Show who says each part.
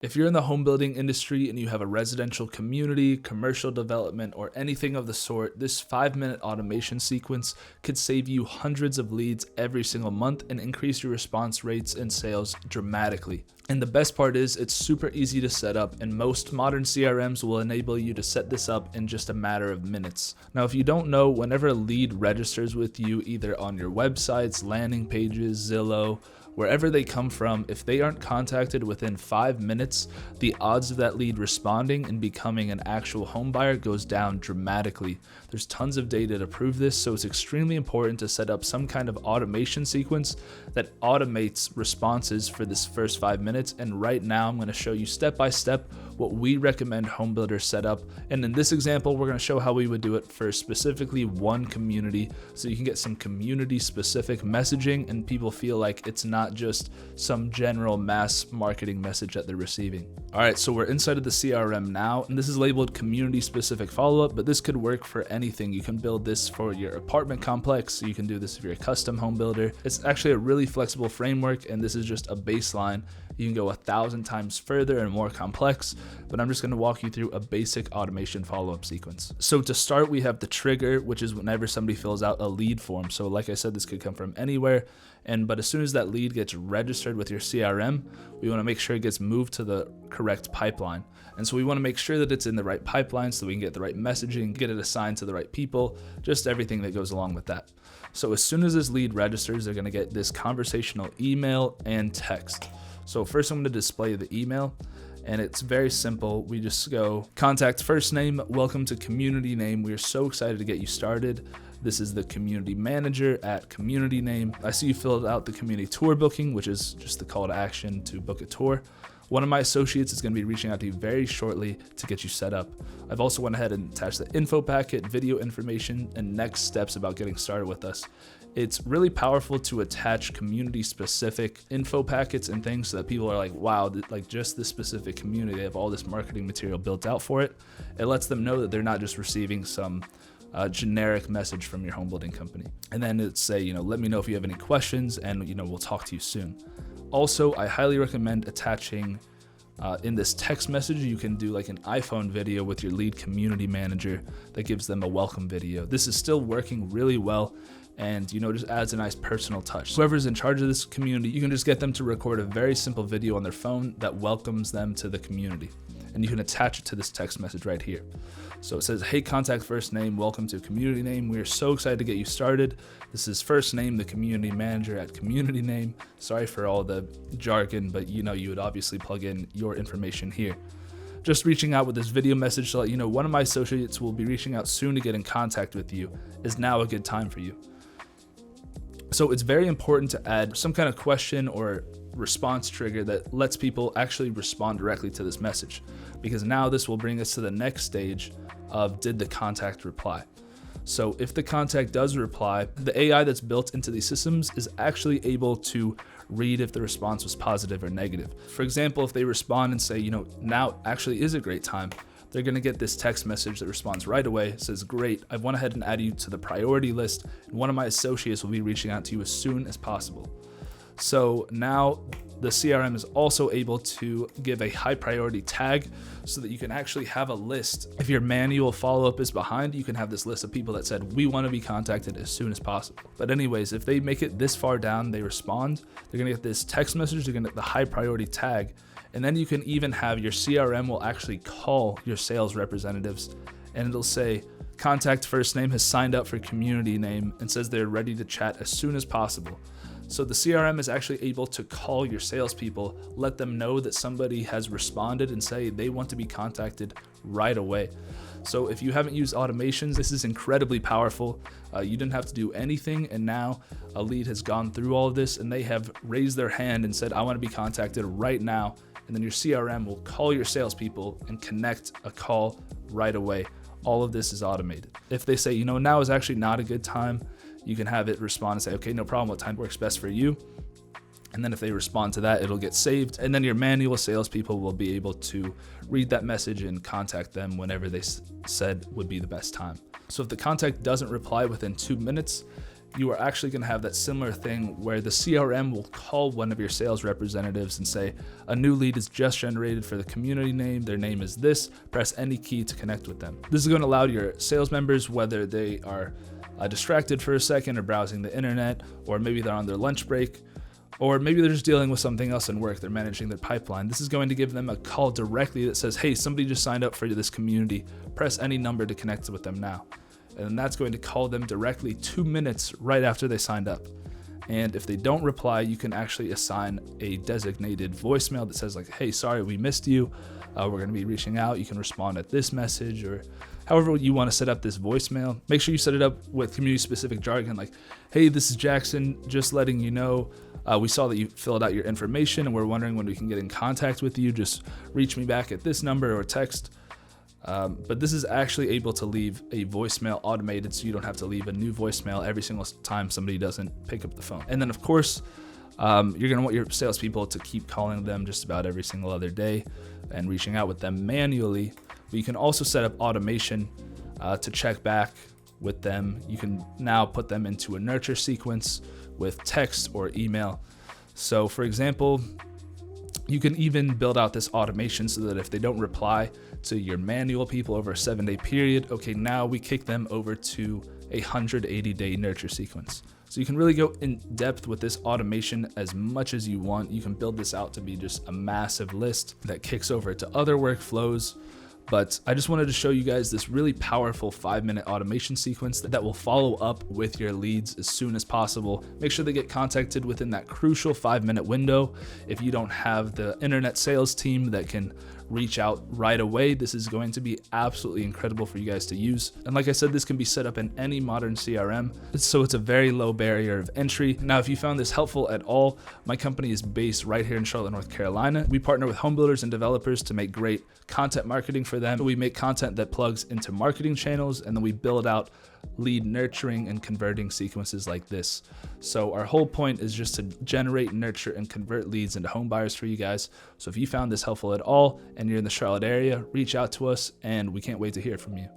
Speaker 1: If you're in the home building industry and you have a residential community, commercial development, or anything of the sort, this 5-minute automation sequence could save you hundreds of leads every single month and increase your response rates and sales dramatically. And the best part is it's super easy to set up, and most modern CRMs will enable you to set this up in just a matter of minutes. Now, if you don't know, whenever a lead registers with you, either on your websites, landing pages, Zillow, wherever they come from, if they aren't contacted within 5 minutes, the odds of that lead responding and becoming an actual home buyer goes down dramatically. There's tons of data to prove this, so it's extremely important to set up some kind of automation sequence that automates responses for this first 5 minutes. And right now, I'm going to show you step by step what we recommend home builders set up. And in this example, we're going to show how we would do it for specifically one community, so you can get some community specific messaging and people feel like it's not just some general mass marketing message that they're receiving. All right, so we're inside of the CRM now, and this is labeled community specific follow-up, but this could work for anything. You can build this for your apartment complex. You can do this if you're a custom home builder. It's actually a really flexible framework, and this is just a baseline. You can go 1,000 times further and more complex, but I'm just going to walk you through a basic automation follow-up sequence. So to start, we have the trigger, which is whenever somebody fills out a lead form. So like I said, this could come from anywhere. But as soon as that lead gets registered with your CRM, we want to make sure it gets moved to the correct pipeline. And so we want to make sure that it's in the right pipeline so we can get the right messaging, get it assigned to the right people, just everything that goes along with that. So as soon as this lead registers, they're going to get this conversational email and text. So first I'm going to display the email, and it's very simple. We just go contact first name, welcome to community name. We are so excited to get you started. This is the community manager at community name. I see you filled out the community tour booking, which is just the call to action to book a tour. One of my associates is going to be reaching out to you very shortly to get you set up. I've also went ahead and attached the info packet, video information, and next steps about getting started with us. It's really powerful to attach community specific info packets and things so that people are like, wow, like just this specific community, they have all this marketing material built out for it. It lets them know that they're not just receiving some generic message from your home building company. And then it's say, let me know if you have any questions, and we'll talk to you soon. Also, I highly recommend attaching in this text message. You can do like an iPhone video with your lead community manager that gives them a welcome video. This is still working really well, and just adds a nice personal touch. Whoever's in charge of this community, you can just get them to record a very simple video on their phone that welcomes them to the community, and you can attach it to this text message right here. So it says, hey, contact first name, welcome to community name. We are so excited to get you started. This is first name, the community manager at community name. Sorry for all the jargon, but you would obviously plug in your information here. Just reaching out with this video message to let you know one of my associates will be reaching out soon to get in contact with you. Is now a good time for you? So it's very important to add some kind of question or response trigger that lets people actually respond directly to this message, because now this will bring us to the next stage of did the contact reply. So if the contact does reply, the AI that's built into these systems is actually able to read if the response was positive or negative. For example, if they respond and say, now actually is a great time, they're going to get this text message that responds right away. It says, great, I've went ahead and added you to the priority list, and one of my associates will be reaching out to you as soon as possible. So now the CRM is also able to give a high priority tag so that you can actually have a list. If your manual follow-up is behind, you can have this list of people that said, we want to be contacted as soon as possible. But anyways, if they make it this far down, they respond, they're going to get this text message, they're going to get the high priority tag. And then you can even have your CRM will actually call your sales representatives, and it'll say, contact first name has signed up for community name and says they're ready to chat as soon as possible. So the CRM is actually able to call your salespeople, let them know that somebody has responded and say they want to be contacted right away. So if you haven't used automations, this is incredibly powerful. You didn't have to do anything, and now a lead has gone through all of this and they have raised their hand and said, I want to be contacted right now. And then your CRM will call your salespeople and connect a call right away. All of this is automated. If they say, now is actually not a good time, you can have it respond and say, okay, no problem, what time works best for you? And then if they respond to that, it'll get saved. And then your manual salespeople will be able to read that message and contact them whenever they said would be the best time. So if the contact doesn't reply within 2 minutes, you are actually going to have that similar thing where the CRM will call one of your sales representatives and say, a new lead is just generated for the community name. Their name is this. Press any key to connect with them. This is going to allow your sales members, whether they are distracted for a second or browsing the internet, or maybe they're on their lunch break, or maybe they're just dealing with something else in work, they're managing their pipeline. This is going to give them a call directly that says, hey, somebody just signed up for this community. Press any number to connect with them now. And that's going to call them directly 2 minutes right after they signed up. And if they don't reply, you can actually assign a designated voicemail that says like, hey, sorry, we missed you. We're going to be reaching out. You can respond at this message, or however you want to set up this voicemail. Make sure you set it up with community specific jargon like, hey, this is Jackson, just letting you know, we saw that you filled out your information and we're wondering when we can get in contact with you. Just reach me back at this number or text. But this is actually able to leave a voicemail automated, so you don't have to leave a new voicemail every single time somebody doesn't pick up the phone. And then of course, you're going to want your salespeople to keep calling them just about every single other day and reaching out with them manually. But you can also set up automation to check back with them. You can now put them into a nurture sequence with text or email. So for example, you can even build out this automation so that if they don't reply to your manual people over a 7-day period, okay, now we kick them over to a 180-day nurture sequence. So you can really go in depth with this automation as much as you want. You can build this out to be just a massive list that kicks over to other workflows. But I just wanted to show you guys this really powerful 5-minute automation sequence that will follow up with your leads as soon as possible. Make sure they get contacted within that crucial 5-minute window. If you don't have the internet sales team that can reach out right away, this is going to be absolutely incredible for you guys to use. And like I said, this can be set up in any modern CRM, so it's a very low barrier of entry. Now, if you found this helpful at all, my company is based right here in Charlotte, North Carolina. We partner with home builders and developers to make great content marketing for them. We make content that plugs into marketing channels, and then we build out lead nurturing and converting sequences like this. So our whole point is just to generate, nurture, and convert leads into home buyers for you guys. So if you found this helpful at all and you're in the Charlotte area, reach out to us, and we can't wait to hear from you.